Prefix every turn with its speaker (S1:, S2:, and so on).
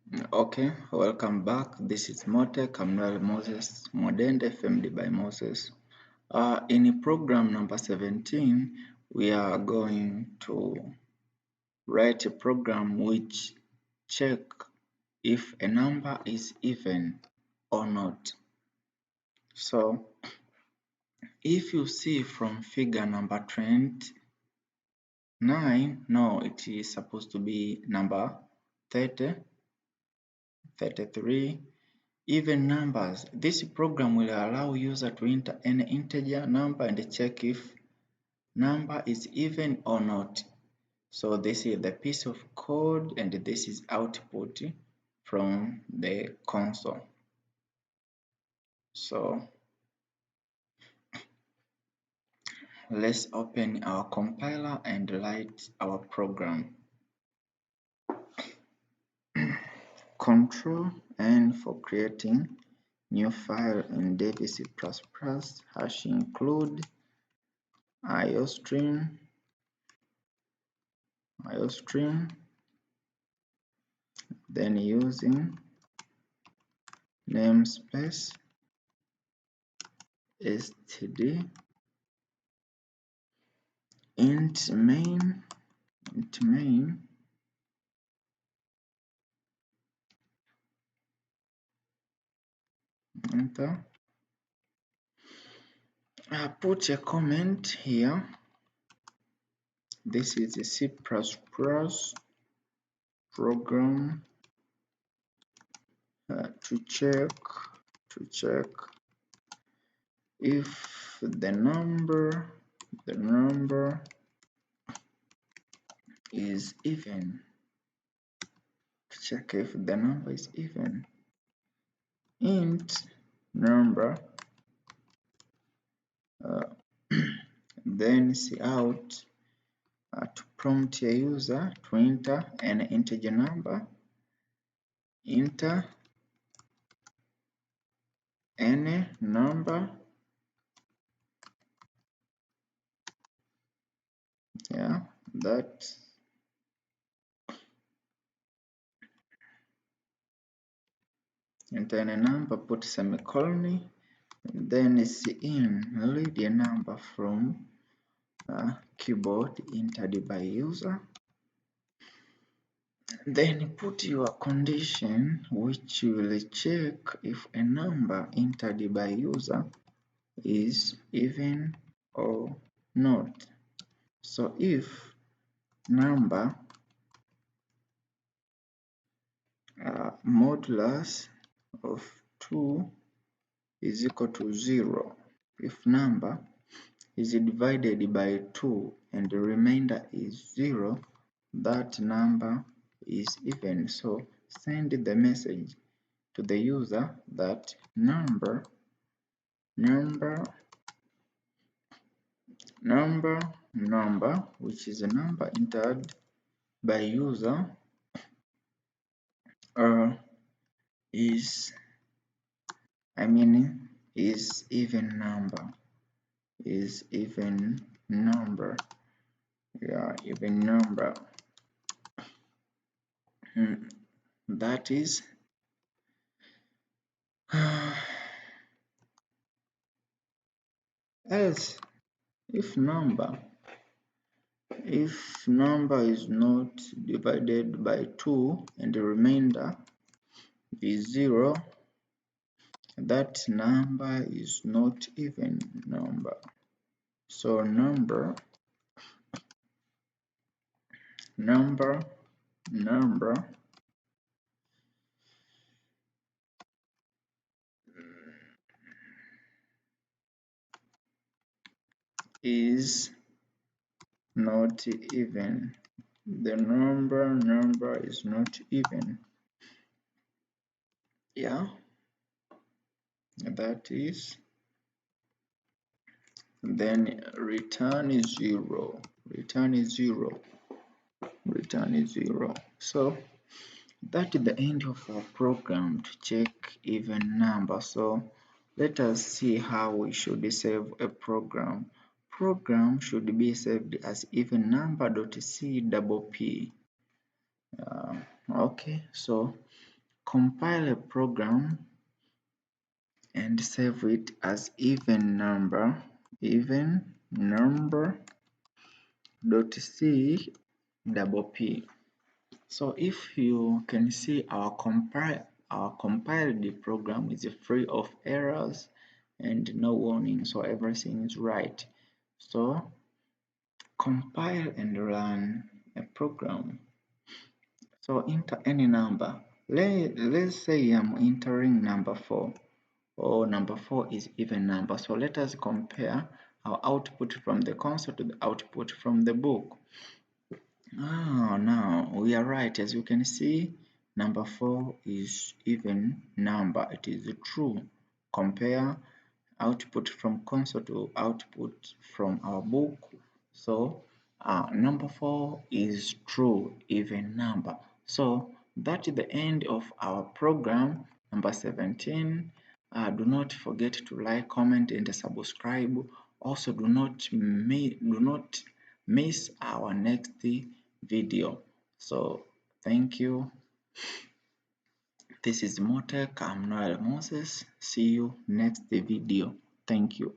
S1: Okay, welcome back. This is MoTech. I'm Noel Mwadende, FMD by Moses. In program number 17, we are going to write a program which check if a number is even or not. So, if you see from figure number 29, no, it is supposed to be number 30, 33, even numbers. This program will allow user to enter any integer number and check if number is even or not. So this is the piece of code and this is output from the console. So let's open our compiler and write our program. Control N for creating new file in DBC++ #include iostream, then using namespace std int main, enter. Put a comment here. This is a C++ program to check if the number is even. To check if the number is even. Int number, then cout to prompt a user to enter an integer number. Enter any number, yeah, that enter any number, put semicolon, then cin, read a number from keyboard entered by user. Then put your condition which will check if a number entered by user is even or not. So if number modulus of 2 is equal to 0, if number is divided by 2 and the remainder is 0, that number is even. So send the message to the user that number which is a number entered by user is even number, yeah, even number. That is else if number is not divided by 2 and the remainder is 0, that number is not even number. So number is not even. The number is not even. Yeah, that is. Then return is 0. So that is the end of our program to check even number. So let us see how we should save a program. Program should be saved as even number.cpp. Okay, so compile a program and save it as even number dot c double p. So if you can see, our compiled program is free of errors and no warning, so everything is right. So compile and run a program. So enter any number. Let's say I'm entering number 4, or number 4 is even number. So let us compare our output from the console to the output from the book. Now we are right. As you can see, number 4 is even number. It is true. Compare output from console to output from our book. So number 4 is true, even number. So that is the end of our program number 17. Do not forget to like, comment, and subscribe. Also, do not miss our next video. So thank you. This is MoTech. I'm Noel Moses. See you next video. Thank you.